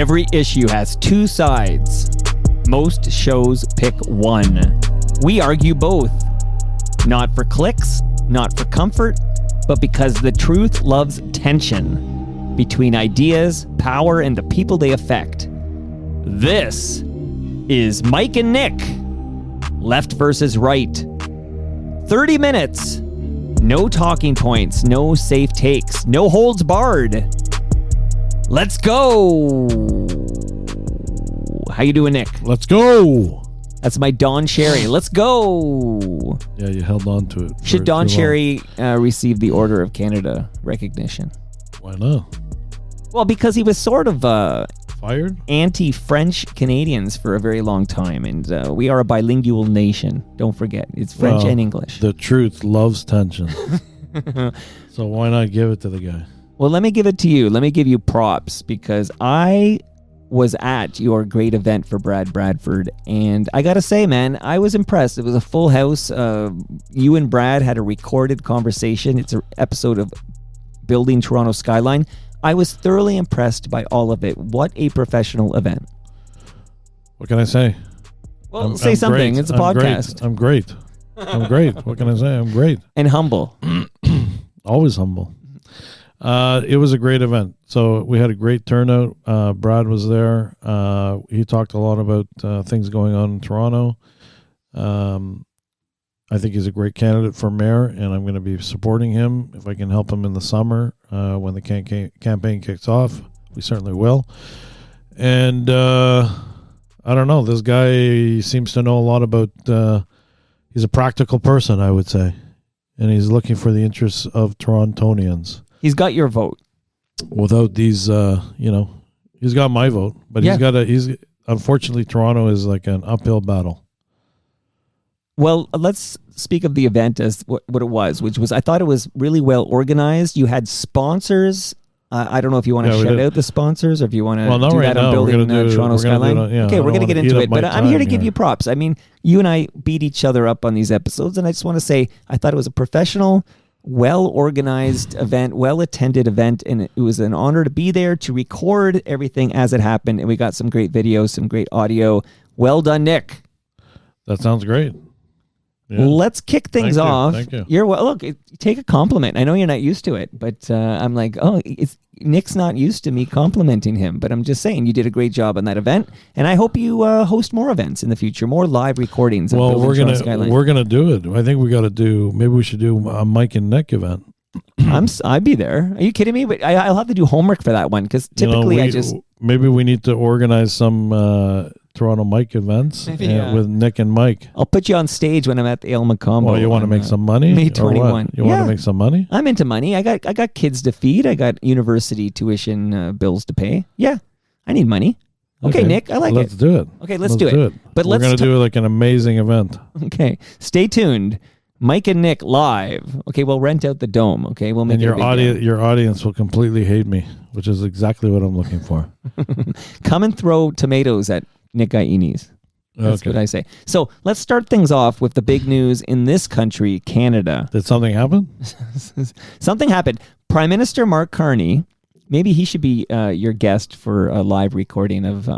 Every issue has two sides. Most shows pick one. We argue both. Not for clicks, not for comfort, but because the truth loves tension between ideas, power, and the people they affect. This is Mike and Nick. Left versus right. 30 minutes. No talking points, no safe takes, no holds barred. Let's go. How you doing, Nick? Let's go. That's my Don Cherry. Let's go. Yeah, you held on to it. Should Don Cherry receive the Order of Canada recognition? Why not? Well, because he was sort of fired? Anti-French Canadians for a very long time, and we are a bilingual nation. Don't forget, it's French and English. The truth loves tension. So why not give it to the guy? Well, let me give it to you. Let me give you props, because I was at your great event for Brad Bradford, and I gotta say, man, I was impressed. It was a full house. You and Brad had a recorded conversation. It's an episode of Building Toronto Skyline. I was thoroughly impressed by all of it. What a professional event. What can I say? Well, say something. Great. It's a podcast. I'm great. I'm great. What can I say? I'm great. And humble. Always humble. It was a great event. So we had a great turnout. Brad was there. He talked a lot about things going on in Toronto. I think he's a great candidate for mayor, and I'm going to be supporting him if I can help him in the summer when the campaign kicks off. We certainly will. And I don't know. This guy seems to know a lot about. He's a practical person, I would say, and he's looking for the interests of Torontonians. He's got your vote. Without these, he's got my vote, but he's unfortunately Toronto is like an uphill battle. Well, let's speak of the event as what it was, which was, I thought it was really well organized. You had sponsors. I don't know if you want to shout out the sponsors or if you want to do that on Building Toronto Skyline. Okay, we're going to get into it, but I'm here to give you props. I mean, you and I beat each other up on these episodes, and I just want to say I thought it was a professional, well-organized event, well-attended event, and it was an honor to be there to record everything as it happened, and we got some great videos, some great audio. Well done, Nick. That sounds great. Yeah. Let's kick things off. Thank you. Look, take a compliment. I know you're not used to it, but I'm like, Nick's not used to me complimenting him, but I'm just saying you did a great job on that event, and I hope you host more events in the future, more live recordings. Well, we're gonna do it. I think we got to do. Maybe we should do a Mike and Nick event. I'd be there. Are you kidding me? But I'll have to do homework for that one because typically maybe we need to organize some Toronto Mike events with Nick and Mike. I'll put you on stage when I'm at the El Macombo. Well, you want to make some money? May 21. You want to make some money? I'm into money. I got kids to feed. I got university tuition bills to pay. Yeah, I need money. Okay, Nick, I like Let's do it. Okay, let's do it. But we're going to do like an amazing event. Okay, stay tuned. Mike and Nick live. Okay, we'll rent out the dome. Okay, we'll make and your audience will completely hate me, which is exactly what I'm looking for. Come and throw tomatoes at Nick Ieni's. That's what I say. So let's start things off with the big news in this country, Canada. Did something happen? Something happened. Prime Minister Mark Carney, maybe he should be your guest for a live recording of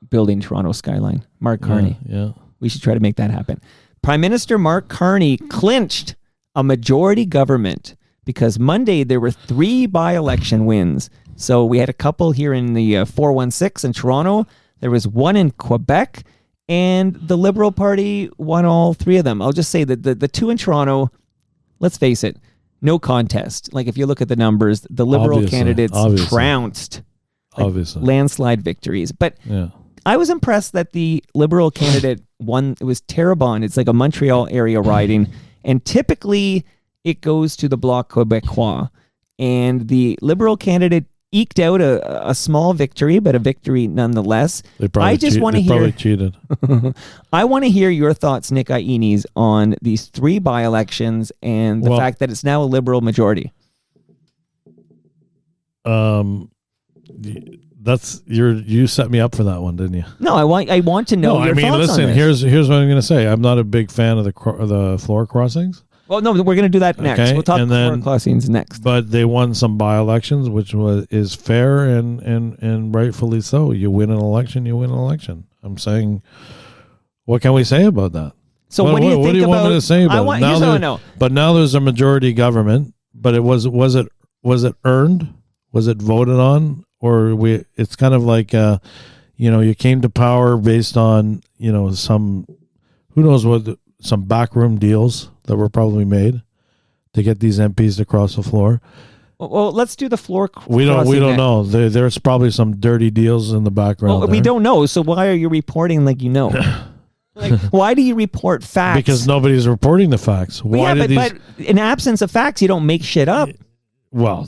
Building Toronto Skyline. Mark Carney. Yeah. We should try to make that happen. Prime Minister Mark Carney clinched a majority government because Monday there were 3 by-election wins. So we had a couple here in the 416 in Toronto. There was one in Quebec, and the Liberal Party won all 3 of them. I'll just say that the 2 in Toronto, let's face it, no contest. Like if you look at the numbers, the Liberal candidates trounced. Obviously. Landslide victories. But I was impressed that the Liberal candidate won. It was Terrebonne. It's like a Montreal area riding. And typically it goes to the Bloc Québécois. And the Liberal candidate eked out a small victory, but a victory nonetheless. They probably cheated. I want to hear your thoughts, Nick Ieni's, on these 3 by-elections and the fact that it's now a Liberal majority. You set me up for that one, didn't you? No, I want to know your thoughts listen, on this. Here's what I'm going to say. I'm not a big fan of the floor crossings. Well, no, we're going to do that next. Okay, We'll talk and floor then- crossings next. But they won some by-elections, which is fair and rightfully so. You win an election, you win an election. I'm saying, what can we say about that? So what do you think what do you about? want me to say about it? Here's what I know. But now there's a majority government. But it was it earned? Was it voted on? Or it's kind of like you came to power based on some who knows what some backroom deals that were probably made to get these MPs to cross the floor. Well, let's do the floor. We don't know. There's probably some dirty deals in the background. Well, we don't know. So why are you reporting like you know? Why do you report facts? Because nobody's reporting the facts. But in absence of facts, you don't make shit up. Well,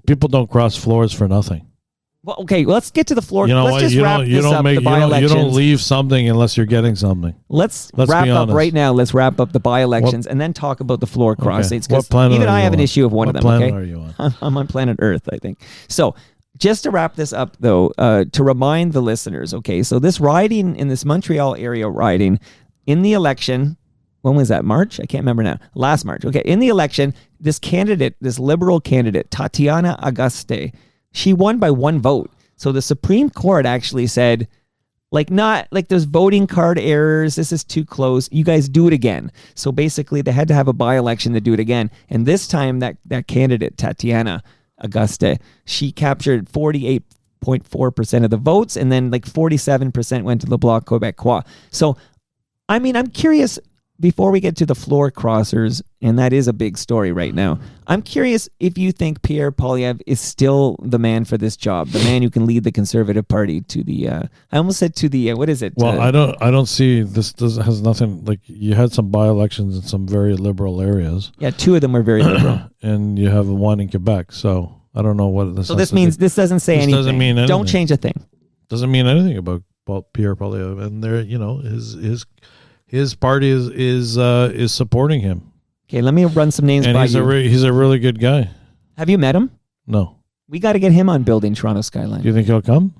people don't cross floors for nothing. Well, okay, let's get to the floor. Let's just wrap this up. You don't leave something unless you're getting something. Let's wrap up right now. Let's wrap up the by-elections and then talk about the floor crossings. What planet even I have an on? issue of one what of them. Planet okay, are you on? I'm on planet Earth, I think. So just to wrap this up, though, to remind the listeners, okay, so this riding in this Montreal area riding in the election, when was that? March? I can't remember now. Last March. Okay, in the election, this liberal candidate, Tatiana Auguste, she won by one vote. So the Supreme Court actually said, there's voting card errors. This is too close. You guys do it again. So basically, they had to have a by-election to do it again. And this time, that candidate, Tatiana Auguste, she captured 48.4% of the votes, and then 47% went to the Bloc Québécois. So, I mean, I'm curious. Before we get to the floor crossers, and that is a big story right now, I'm curious if you think Pierre Poilievre is still the man for this job, the man who can lead the Conservative Party to the, I almost said to the, what is it? Well, I don't see, has nothing, you had some by-elections in some very liberal areas. Yeah, two of them were very liberal. And you have one in Quebec, so I don't know what this. So this means, this doesn't say anything. Doesn't mean anything. Don't change a thing. Doesn't mean anything about Pierre Poilievre, and there, his party is supporting him. Okay, let me run some names by you. He's a really good guy. Have you met him? No. We got to get him on Building Toronto Skyline. Do you think he'll come?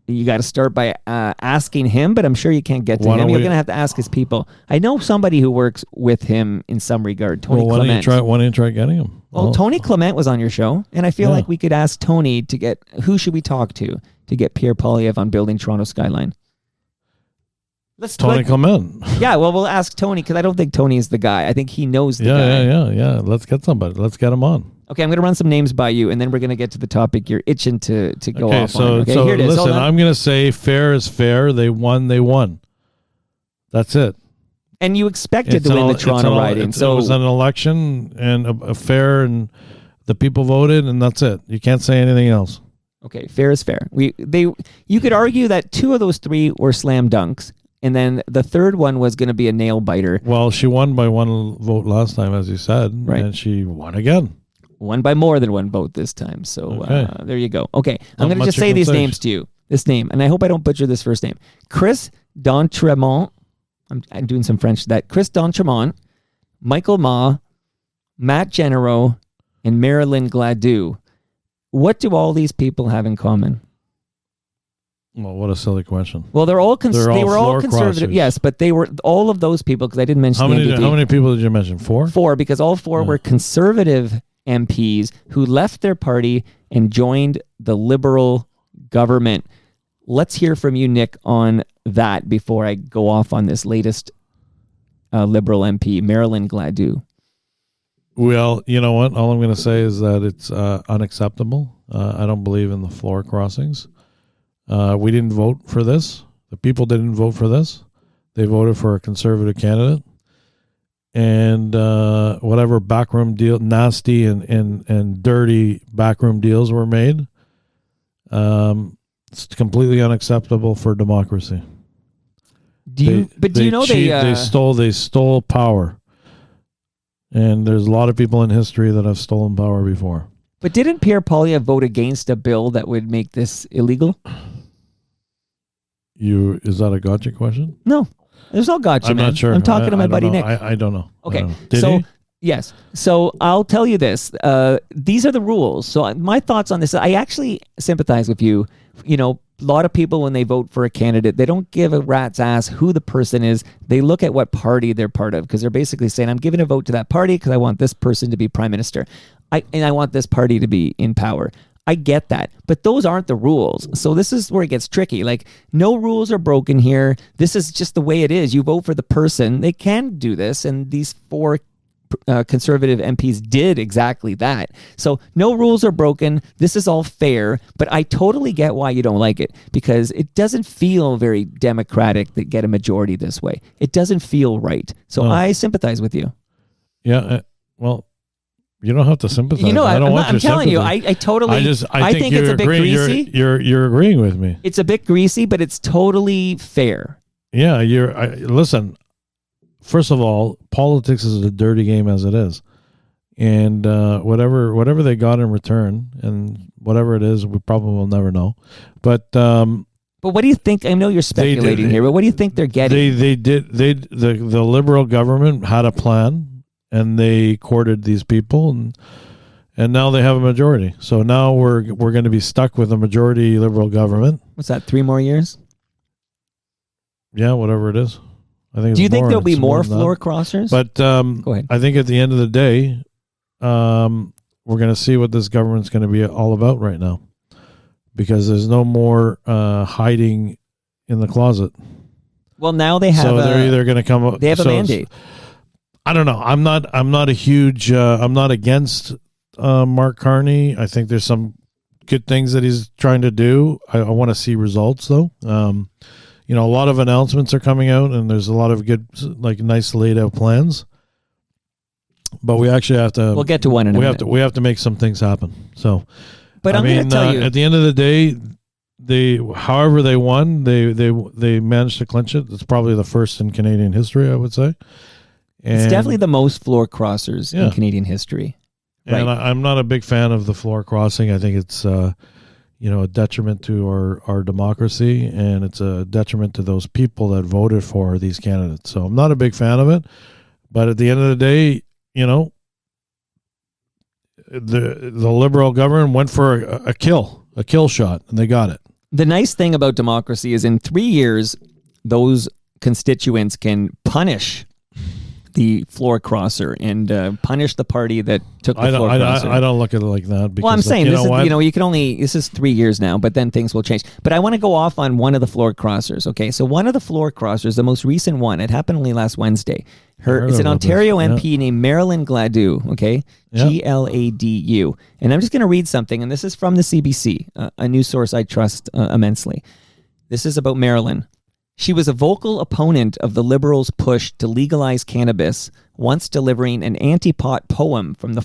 You got to start by asking him, but I'm sure you can't get to him. You're going to have to ask his people. I know somebody who works with him in some regard, Tony Clement. Why don't you try getting him? Well, Tony Clement was on your show, and I feel like we could ask Tony to get, who should we talk to get Pierre Poilievre on Building Toronto Skyline? Tony Clement. Yeah, well, we'll ask Tony because I don't think Tony is the guy. I think he knows the guy. Yeah. Let's get somebody. Let's get him on. Okay, I'm going to run some names by you, and then we're going to get to the topic you're itching to go off on. Okay, so here it is. Listen, I'm going to say fair is fair. They won. That's it. And you expected to win the Toronto riding. So it was an election and a fair, and the people voted, and that's it. You can't say anything else. Okay, fair is fair. You could argue that two of those three were slam dunks. And then the third one was going to be a nail biter. Well, she won by one vote last time, as you said, right. And she won again. Won by more than one vote this time. So there you go. Okay, I'm going to just say these names to you. This name, and I hope I don't butcher this first name. Chris d'Entremont. I'm doing some French to that. Chris d'Entremont, Michael Ma, Matt Genero, and Marilyn Gladue. What do all these people have in common? Well, what a silly question. Well, they were all conservative. Crossers. Yes, but they were all of those people because I didn't mention how many people did you mention? Four because all four were conservative MPs who left their party and joined the Liberal government. Let's hear from you, Nick, on that before I go off on this latest Liberal MP, Marilyn Gladue. Well, you know what? All I'm going to say is that it's unacceptable. I don't believe in the floor crossings. We didn't vote for this. The people didn't vote for this. They voted for a conservative candidate. And whatever backroom deal, nasty and dirty backroom deals were made, it's completely unacceptable for democracy. They stole power. And there's a lot of people in history that have stolen power before. But didn't Pierre Poilievre vote against a bill that would make this illegal? Is that a gotcha question? No, there's no gotcha. I'm not sure. I'm talking to my buddy Nick. I don't know. Okay, Did he? Yes. So I'll tell you this. These are the rules. So my thoughts on this. I actually sympathize with you. lot of people, when they vote for a candidate, they don't give a rat's ass who the person is. They look at what party they're part of, because they're basically saying, I'm giving a vote to that party because I want this person to be prime minister. And I want this party to be in power. I get that, but those aren't the rules. So this is where it gets tricky. Like, no rules are broken here. This is just the way it is. You vote for the person. They can do this, and these 4 conservative MPs did exactly that. So no rules are broken. This is all fair, but I totally get why you don't like it, because it doesn't feel very democratic to get a majority this way. It doesn't feel right. So I sympathize with you. Yeah. Well, you don't have to sympathize. I'm telling you, I totally. I think it's a bit greasy. You're agreeing with me. It's a bit greasy, but it's totally fair. Yeah, listen. First of all, politics is a dirty game as it is, and whatever they got in return, and whatever it is, we probably will never know. But what do you think? I know you're speculating here, but what do you think they're getting? The Liberal government had a plan, and they courted these people, and now they have a majority. So now we're going to be stuck with a majority Liberal government. What's that? 3 more years? Yeah, whatever it is. I think. Do you think there'll be more floor crossers? But go ahead. I think at the end of the day, we're going to see what this government's going to be all about right now, because there's no more hiding in the closet. Well, now they have. So they're either going to come up. They have a mandate. I don't know. I'm not a huge. I'm not against Mark Carney. I think there's some good things that he's trying to do. I want to see results, though. A lot of announcements are coming out, and there's a lot of good, nice laid out plans. But we actually have to. We'll get to one in a minute. We have to make some things happen. So, but I'm going to tell you, at the end of the day, however they won, they managed to clinch it. It's probably the first in Canadian history, I would say. It's definitely the most floor crossers in Canadian history. And right. I'm not a big fan of the floor crossing. I think it's a detriment to our democracy, and it's a detriment to those people that voted for these candidates. So I'm not a big fan of it. But at the end of the day, the Liberal government went for a kill shot, and they got it. The nice thing about democracy is in 3 years, those constituents can punish the floor crosser and punish the party that took the floor crosser. I don't look at it like that. Because, well, I'm saying this is 3 years now, but then things will change. But I want to go off on one of the floor crossers. Okay, so one of the floor crossers, the most recent one, it happened only last Wednesday. It's an Ontario MP named Marilyn Gladu. Okay, Gladu, and I'm just going to read something, and this is from the CBC, a news source I trust immensely. This is about Marilyn. She was a vocal opponent of the Liberals' push to legalize cannabis, once delivering an anti-pot poem from the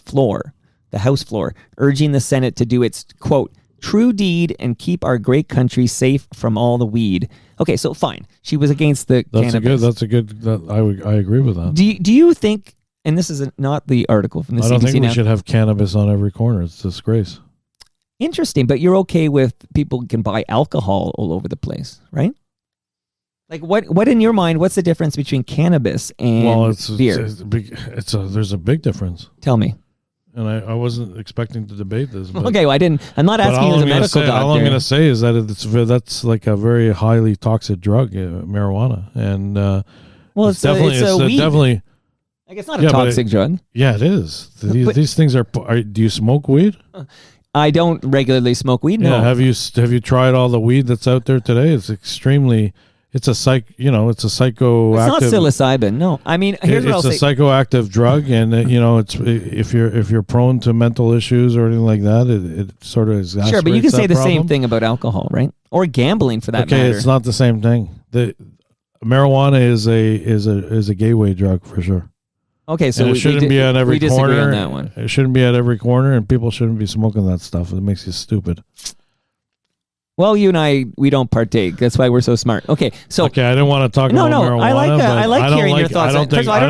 House floor, urging the Senate to do its, quote, true deed and keep our great country safe from all the weed. Okay, so fine. She was against the cannabis. I agree with that. Do you think, and this is not the article from the CBC I don't think we should have cannabis on every corner. It's a disgrace. Interesting, but you're okay with people can buy alcohol all over the place, right? Like what in your mind? What's the difference between cannabis and beer? There's a big difference. Tell me. And I wasn't expecting to debate this. But, okay, well, I'm not asking you as a medical doctor. All I'm going to say is that that's like a very highly toxic drug, marijuana, and it's definitely. Like it's not a toxic drug. Yeah, it is. These things are. Do you smoke weed? I don't regularly smoke weed. No. Yeah, have you tried all the weed that's out there today? It's extremely. It's a psychoactive. It's not psilocybin. No, I mean here's what I'll say. It's a psychoactive drug, and it's if you're prone to mental issues or anything like that, it sort of exacerbates. Sure, but you can say the problem. same thing about alcohol, right? Or gambling, for that matter. Okay, it's not the same thing. The marijuana is a gateway drug for sure. Okay, so it shouldn't be at every corner. On that one. It shouldn't be at every corner, and people shouldn't be smoking that stuff. It makes you stupid. Well, you and I, we don't partake. That's why we're so smart. Okay, so I didn't want to talk about marijuana. I like hearing your thoughts. I don't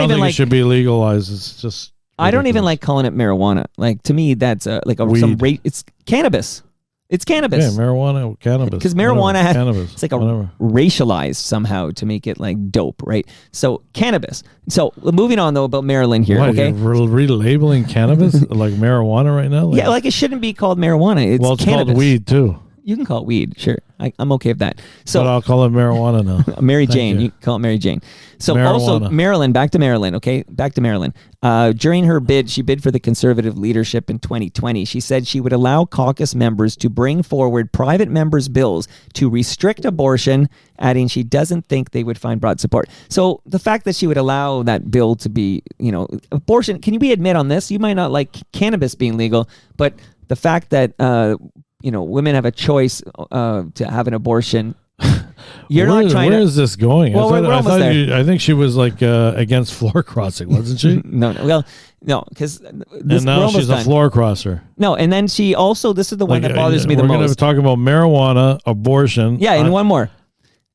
think it should be legalized. It's just. I don't even like calling it marijuana. Like to me, that's it's cannabis. It's cannabis. Yeah, marijuana, cannabis. Because marijuana it's like racialized somehow to make it like dope, right? So cannabis. So moving on though about Maryland here. Why, okay, you're relabeling cannabis like marijuana right now. Like it shouldn't be called marijuana. It's cannabis. Called weed too. You can call it weed, sure. I'm okay with that. So but I'll call it marijuana now. Mary Jane, you can call it Mary Jane. So marijuana. Also Maryland, back to Maryland, okay? Back to Maryland. During her bid, she bid for the Conservative leadership in 2020. She said she would allow caucus members to bring forward private members' bills to restrict abortion, adding she doesn't think they would find broad support. So the fact that she would allow that bill to be, abortion, can you admit on this? You might not like cannabis being legal, but the fact that women have a choice to have an abortion. Where is this going? Well, we're almost there. I think she was like against floor crossing, wasn't she? No, because and now she's a floor crosser. No, and then she also, this is the one that bothers me the most. We're going to talk about marijuana, abortion. Yeah, and one more.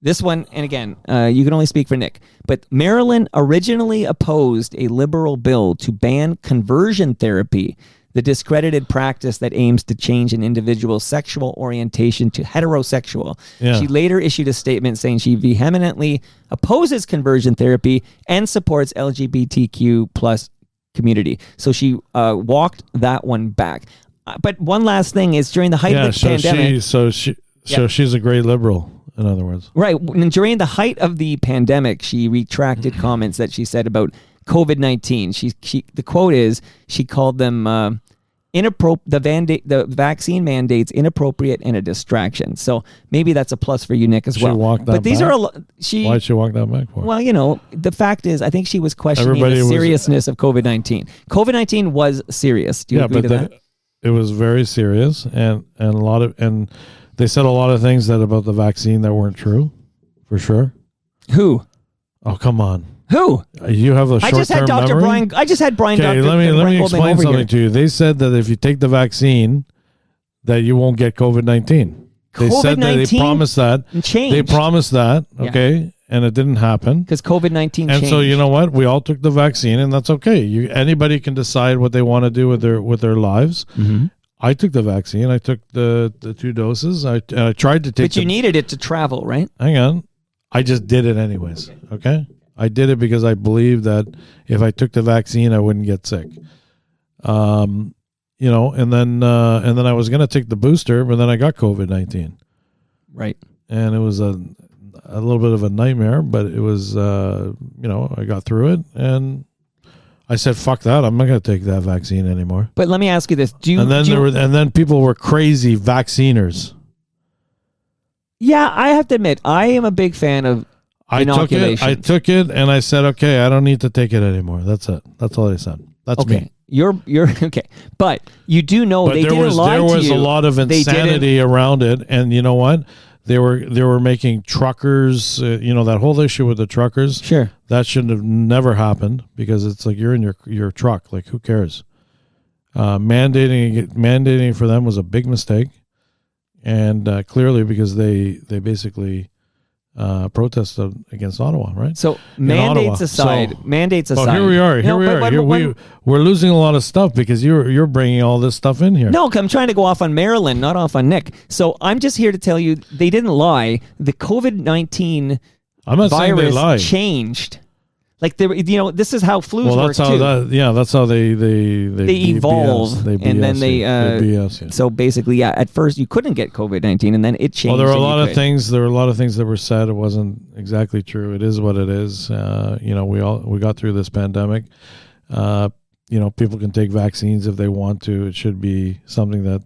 This one, and again, you can only speak for Nick, but Maryland originally opposed a liberal bill to ban conversion therapy, the discredited practice that aims to change an individual's sexual orientation to heterosexual. Yeah. She later issued a statement saying she vehemently opposes conversion therapy and supports LGBTQ plus community. So she walked that one back. But one last thing is during the height of the pandemic. So she's a great liberal, in other words. Right. And during the height of the pandemic, she retracted comments that she said about COVID-19. The quote is, she called them the vaccine mandates inappropriate and a distraction. So maybe that's a plus for you, Nick, as well. She walked that back? Why'd she walk that back for? Well, the fact is, I think she was questioning the seriousness of COVID-19. COVID-19 was serious. Do you agree to that? It was very serious, and they said a lot of things about the vaccine that weren't true, for sure. Who? Oh, come on. Who? You have a short-term memory? I just had Brian. Okay, let me explain something to you. They said that if you take the vaccine, that you won't get COVID-19. They said that they promised that. They promised that, okay, and it didn't happen. Because COVID-19 changed. And so you know what? We all took the vaccine, and that's okay. Anybody can decide what they want to do with their lives. Mm-hmm. I took the vaccine. I took the 2 doses. I tried to take. But you needed it to travel, right? Hang on. I just did it anyways. Okay. I did it because I believed that if I took the vaccine, I wouldn't get sick. And then I was going to take the booster, but then I got COVID-19. Right. And it was a little bit of a nightmare, but it was, I got through it, and I said, "Fuck that! I'm not going to take that vaccine anymore." But let me ask you this: and then people were crazy vacciners. Yeah, I have to admit, I am a big fan of. I took it, and I said, "Okay, I don't need to take it anymore." That's it. That's all I said. That's me. You're okay, but you do know they didn't lie to you. There was a lot of insanity around it, and you know what? They were making truckers. That whole issue with the truckers. Sure, that shouldn't have never happened, because it's like you're in your truck. Like, who cares? Mandating for them was a big mistake, and clearly because they basically. Protested against Ottawa, right? So mandates aside. Here we are. We're losing a lot of stuff because you're bringing all this stuff in here. No, I'm trying to go off on Maryland, not off on Nick. So I'm just here to tell you they didn't lie. The COVID-19 virus changed. Like this is how flus work too. That's how they evolve, BS, and then they BS, yeah. So basically, at first you couldn't get COVID-19, and then it changed. Well, there were a lot of things. There were a lot of things that were said. It wasn't exactly true. It is what it is. We got through this pandemic. People can take vaccines if they want to. It should be something that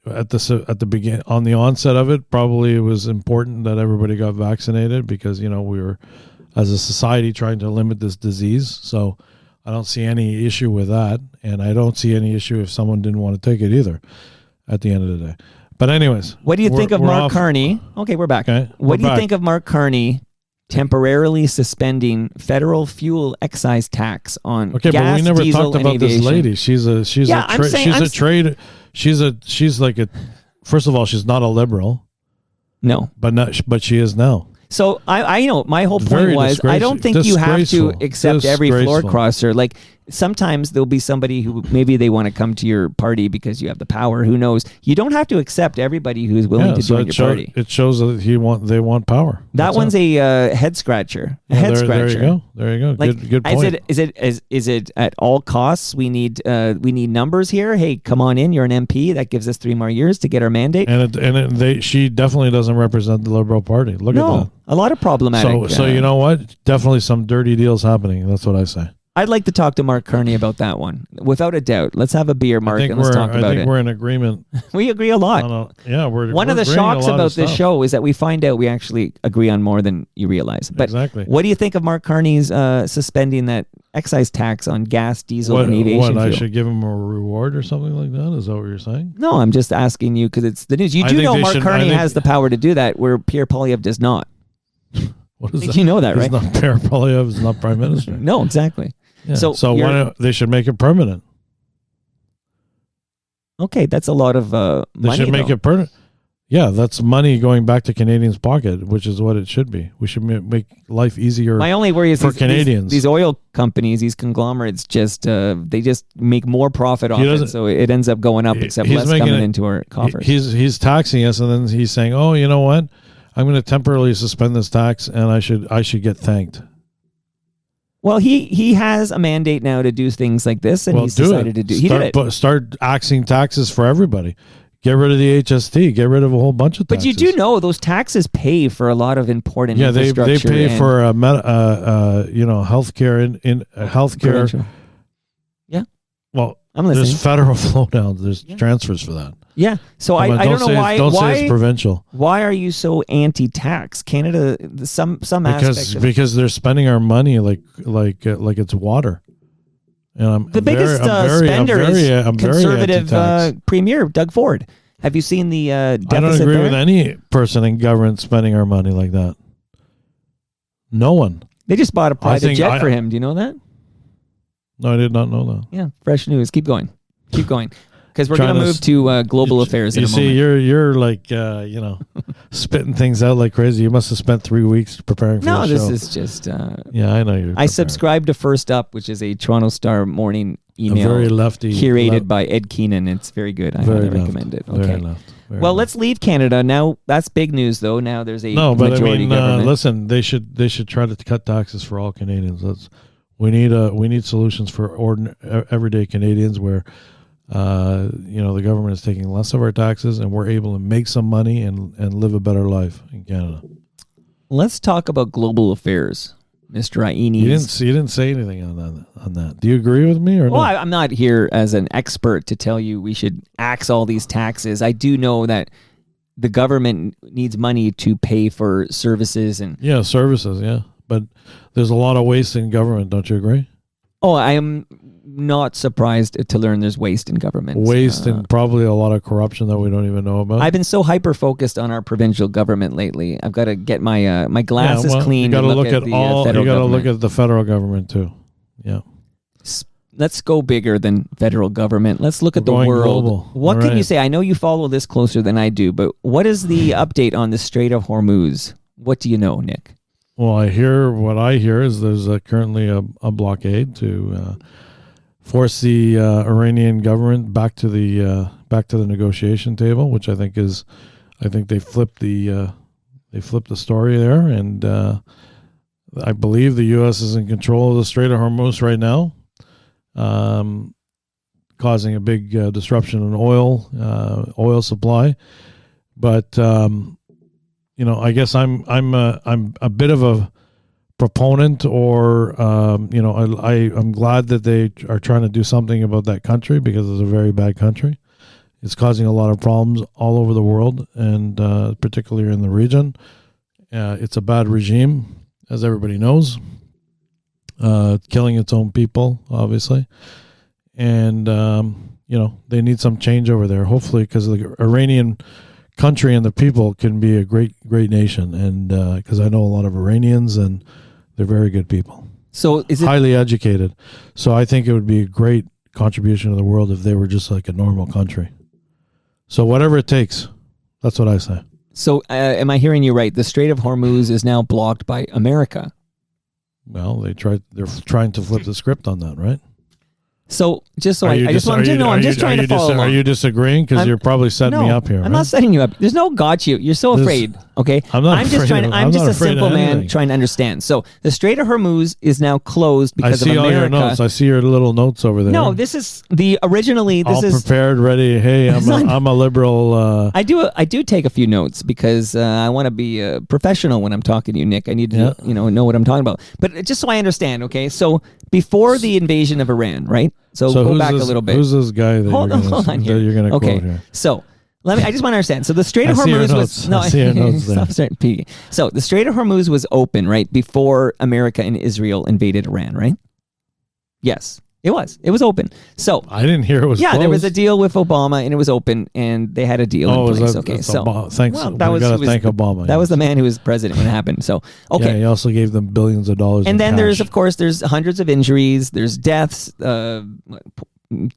at the beginning, on the onset of it, probably it was important that everybody got vaccinated because we were, as a society, trying to limit this disease. So I don't see any issue with that, and I don't see any issue if someone didn't want to take it either. At the end of the day, but anyways, what do you think of Mark Carney? Okay, we're back. Okay, what do you think of Mark Carney temporarily suspending federal fuel excise tax on gas, but we never diesel, talked about aviation? This lady. She's like a. First of all, she's not a liberal. No, but she is now. So I my whole point was I don't think you have to accept every floor crosser. Like sometimes there'll be somebody who maybe they want to come to your party because you have the power. Who knows? You don't have to accept everybody who's willing to join your party. It shows that they want power. That one's a head scratcher. Head scratcher. There you go. Like, good point. Is it at all costs? We need numbers here. Hey, come on in. You're an MP. That gives us 3 more years to get our mandate. She definitely doesn't represent the Liberal Party. Look at that. A lot of problematic. So you know what? Definitely some dirty deals happening. That's what I say. I'd like to talk to Mark Carney about that one, without a doubt. Let's have a beer, Mark, and let's talk about it. I think we're in agreement. We agree a lot. One of the shocks about this show is that we find out we actually agree on more than you realize. But exactly. What do you think of Mark Carney's suspending that excise tax on gas, diesel, and aviation fuel? I should give him a reward or something like that? Is that what you're saying? No, I'm just asking you because it's the news. You do know Mark Carney has the power to do that, where Pierre Poilievre does not. What is that? You know that, right? He's not Pierre Poilievre. He's not Prime Minister. No, exactly. Yeah. So why they should make it permanent? Okay, that's a lot of money. They should make it permanent. Yeah, that's money going back to Canadians' pocket, which is what it should be. We should make life easier. My only worry is for Canadians. These oil companies, these conglomerates, they just make more profit off it, so it ends up going up, except less coming into our coffers. He's taxing us, and then he's saying, "Oh, you know what? I'm going to temporarily suspend this tax, and I should get thanked." Well, he has a mandate now to do things like this, and he's decided to do. He did it. Start axing taxes for everybody. Get rid of the HST. Get rid of a whole bunch of taxes. But you do know those taxes pay for a lot of important infrastructure. Yeah, they pay for healthcare in healthcare. Provincial. Yeah. Well, I'm listening. There's federal flow down. There's transfers for that. Yeah. So I don't know why. Don't say it's provincial. Why are you so anti-tax? Canada, some aspect because they're spending our money like it's water. And the biggest spender is Conservative Premier Doug Ford. Have you seen the deficit I don't agree there? with any person in government spending our money like that. No one. They just bought a private jet for him. Do you know that? No, I did not know that. Yeah, fresh news. Keep going. Because we're going to move to global affairs in a moment. You see, you're like, spitting things out like crazy. You must have spent 3 weeks preparing for the show. No, this is just... yeah, I know you're I subscribe to First Up, which is a Toronto Star morning email. Very lefty. Curated by Ed Keenan. It's very good. I highly recommend it. Okay. Very left. Let's leave Canada. Now, that's big news, though. Now there's a majority government. Listen, they should try to cut taxes for all Canadians. We need solutions for everyday Canadians where... the government is taking less of our taxes and we're able to make some money and live a better life in Canada. Let's talk about global affairs, Mr. Aini. You didn't say anything on that. Do you agree with me or no? Well, I'm not here as an expert to tell you we should axe all these taxes. I do know that the government needs money to pay for services and services, but there's a lot of waste in government. Don't you agree? Oh, I am not surprised to learn there's waste in government. Waste and probably a lot of corruption that we don't even know about. I've been so hyper-focused on our provincial government lately. I've got to get my my glasses clean. You got to look at the federal government. You got to look at the federal government too. Yeah. Let's go bigger than federal government. Let's look at the world. Global. What can you say? I know you follow this closer than I do, but what is the update on the Strait of Hormuz? What do you know, Nick? Well, what I hear is there's currently a blockade to force the Iranian government back to the negotiation table, which I think they flipped the story there, and I believe the U.S. is in control of the Strait of Hormuz right now, causing a big disruption in oil supply, but. I guess I'm a bit of a proponent, or I'm glad that they are trying to do something about that country because it's a very bad country. It's causing a lot of problems all over the world, and particularly in the region. It's a bad regime, as everybody knows, killing its own people, obviously, and they need some change over there. Hopefully, because the Iranian country and the people can be a great nation, and because I know a lot of Iranians and they're very good people. So is it highly educated? So I think it would be a great contribution to the world if they were just like a normal country. So whatever it takes, that's what I say. So am I hearing you right? The Strait of Hormuz is now blocked by America. Well, they're trying to flip the script on that, right? So just so I just want to know, I'm just trying to follow along. Are you disagreeing? Because you're probably setting me up here. I'm not setting you up. There's no got you. You're so afraid. Okay. I'm just a simple man trying to understand. So the Strait of Hormuz is now closed because of America. I see all your notes. I see your little notes over there. No, this is the originally. This all prepared, ready. Hey, I'm a liberal. I do take a few notes because I want to be professional when I'm talking to you, Nick. I need to know what I'm talking about. But just so I understand, okay. So before the invasion of Iran, right? So go back a little bit. Who's this guy that you're going to quote here? So I just want to understand. So the Strait of Hormuz was I see your notes there. Stop peeking. So the Strait of Hormuz was open right before America and Israel invaded Iran, right? Yes, it was. It was open. So I didn't hear it was. Yeah, closed. There was a deal with Obama, and it was open, and they had a deal in place. Thanks. Thank Obama. That was the man who was president when it happened. So Yeah, he also gave them billions of dollars. And then cash. there's hundreds of injuries. There's deaths.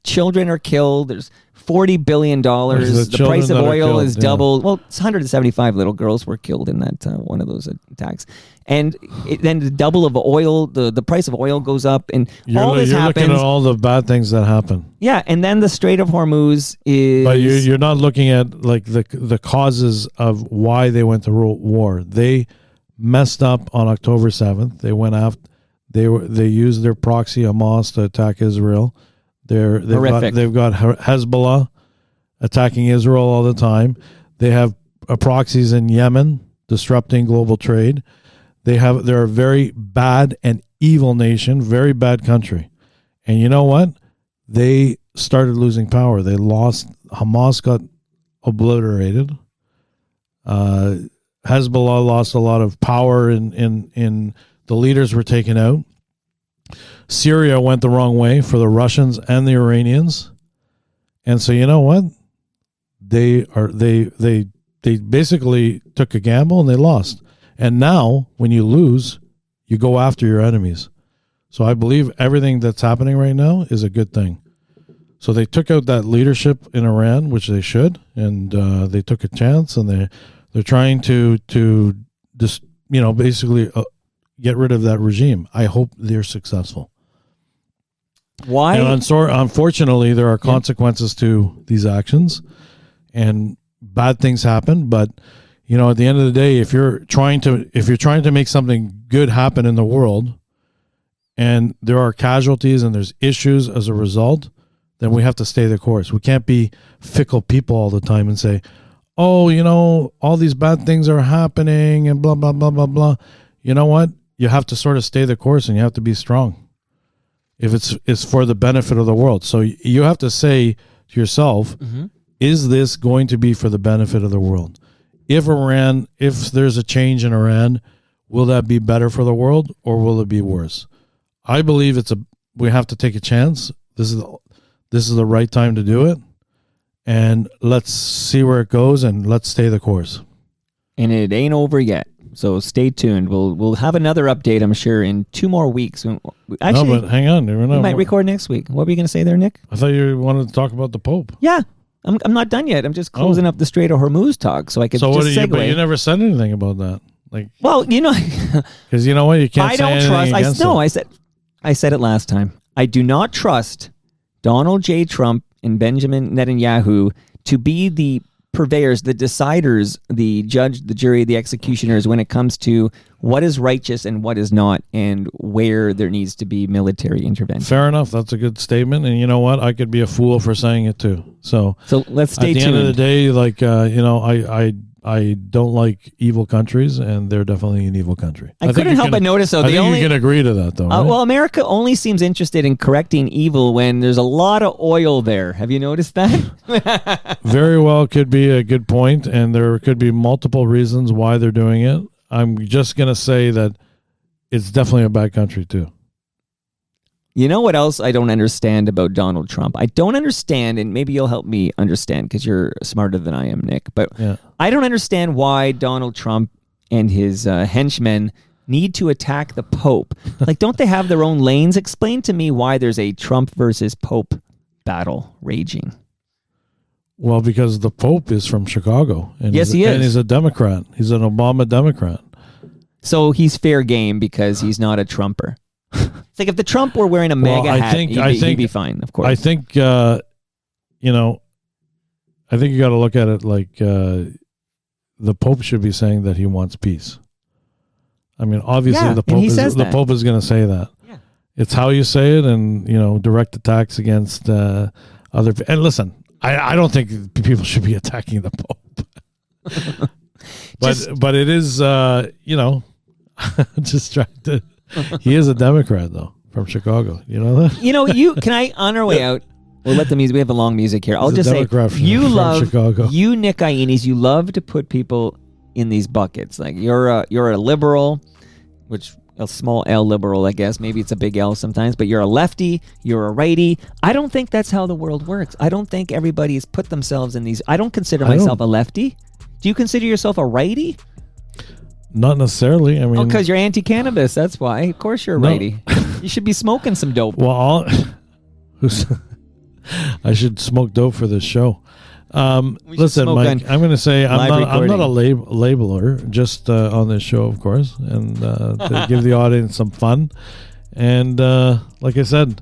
Children are killed. There's $40 billion. The price of oil is doubled. Well, it's 175 little girls were killed in that one of those attacks. And then the double of oil, the price of oil goes up, and all this happens. You're looking at all the bad things that happen. Yeah, and then the Strait of Hormuz is. But you're not looking at like the causes of why they went to war. They messed up on October 7th. They went after. They used their proxy Hamas to attack Israel. They've got Hezbollah attacking Israel all the time. They have proxies in Yemen disrupting global trade. They're a very bad and evil nation, very bad country. And you know what? They started losing power. They lost. Hamas got obliterated. Hezbollah lost a lot of power in the leaders were taken out. Syria went the wrong way for the Russians and the Iranians. And so you know what? They basically took a gamble and they lost. And now when you lose, you go after your enemies. So I believe everything that's happening right now is a good thing. So they took out that leadership in Iran, which they should, and they took a chance, and they're trying to just basically get rid of that regime. I hope they're successfat. Why? And unfortunately, there are consequences to these actions, and bad things happen. But at the end of the day, if you're trying to make something good happen in the world, and there are casualties and there's issues as a result, then we have to stay the course. We can't be fickle people all the time and say, "Oh, all these bad things are happening," and blah blah blah blah blah. You know what? You have to sort of stay the course, and you have to be strong. If it's for the benefit of the world. So you have to say to yourself, is this going to be for the benefit of the world? If there's a change in Iran, will that be better for the world or will it be worse? I believe we have to take a chance. This is the right time to do it. And let's see where it goes and let's stay the course. And it ain't over yet. So stay tuned. We'll have another update, I'm sure, in 2 more weeks. Actually, no, but hang on. We might record next week. What were you going to say there, Nick? I thought you wanted to talk about the Pope. Yeah. I'm not done yet. I'm just closing up the Strait of Hormuz talk so I could segue. But you never said anything about that. Well, because you know what? You can't say anything against it. I said it last time. I do not trust Donald J. Trump and Benjamin Netanyahu to be the purveyors, the deciders, the judge, the jury, the executioners when it comes to what is righteous and what is not, and where there needs to be military intervention. Fair enough. That's a good statement. And you know what? I could be a fool for saying it too. So let's stay tuned. At the end of the day, I don't like evil countries, and they're definitely an evil country. I couldn't help but notice, though. I think you can agree to that, though. Right? Well, America only seems interested in correcting evil when there's a lot of oil there. Have you noticed that? Very well could be a good point, and there could be multiple reasons why they're doing it. I'm just going to say that it's definitely a bad country, too. You know what else I don't understand about Donald Trump? I don't understand, and maybe you'll help me understand because you're smarter than I am, Nick. But I don't understand why Donald Trump and his henchmen need to attack the Pope. Don't they have their own lanes? Explain to me why there's a Trump versus Pope battle raging. Well, because the Pope is from Chicago. And yes, he is. And he's a Democrat. He's an Obama Democrat. So he's fair game because he's not a Trumper. It's like if the Trump were wearing a MAGA hat, he'd be fine, of course. I think, I think you got to look at it like the Pope should be saying that he wants peace. I mean, obviously the Pope is going to say that. Yeah. It's how you say it, and direct attacks against other. And listen, I don't think people should be attacking the Pope, but it is just trying to. He is a Democrat though, from Chicago. You know that. Can I on our way out? We'll let the music. We have a long music here. I'll just say from Chicago. You Nick Ioannis, you love to put people in these buckets. Like you're a liberal, which a small L liberal, I guess. Maybe it's a big L sometimes, but you're a lefty, you're a righty. I don't think that's how the world works. I don't think everybody has put themselves in these. I don't consider myself a lefty. Do you consider yourself a righty? Not necessarily. I mean, because you're anti-cannabis. That's why. Of course, you're a righty. You should be smoking some dope. Well, I should smoke dope for this show. Listen, Mike, I'm going to say I'm not a labeler, just on this show, of course, and to give the audience some fun. And like I said,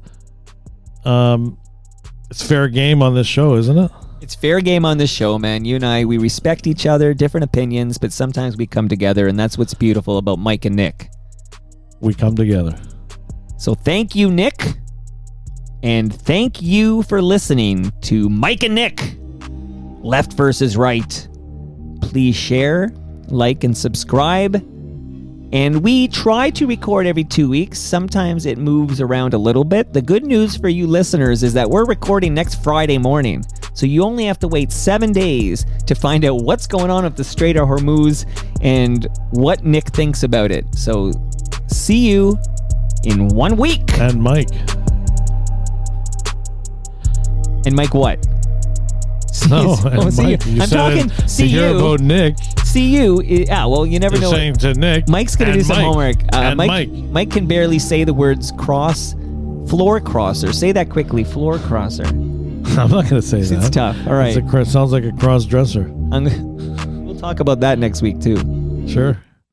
it's fair game on this show, isn't it? It's fair game on this show, man. You and I, we respect each other, different opinions, but sometimes we come together, and that's what's beautiful about Mike and Nick. We come together. So thank you, Nick. And thank you for listening to Mike and Nick, Left versus Right. Please share, like, and subscribe. And we try to record every 2 weeks. Sometimes it moves around a little bit. The good news for you listeners is that we're recording next Friday morning. So you only have to wait 7 days to find out what's going on at the Strait of Hormuz and what Nick thinks about it. So see you in 1 week. And Mike. And Mike what? See you. I'm talking. See you. About Nick. See you. Yeah. Well, you never know. Saying to Nick. Mike's gonna do some homework. Mike can barely say the words floor crosser. Say that quickly. Floor crosser. I'm not gonna say that. It's tough. All right. Sounds like a cross dresser. We'll talk about that next week too. Sure.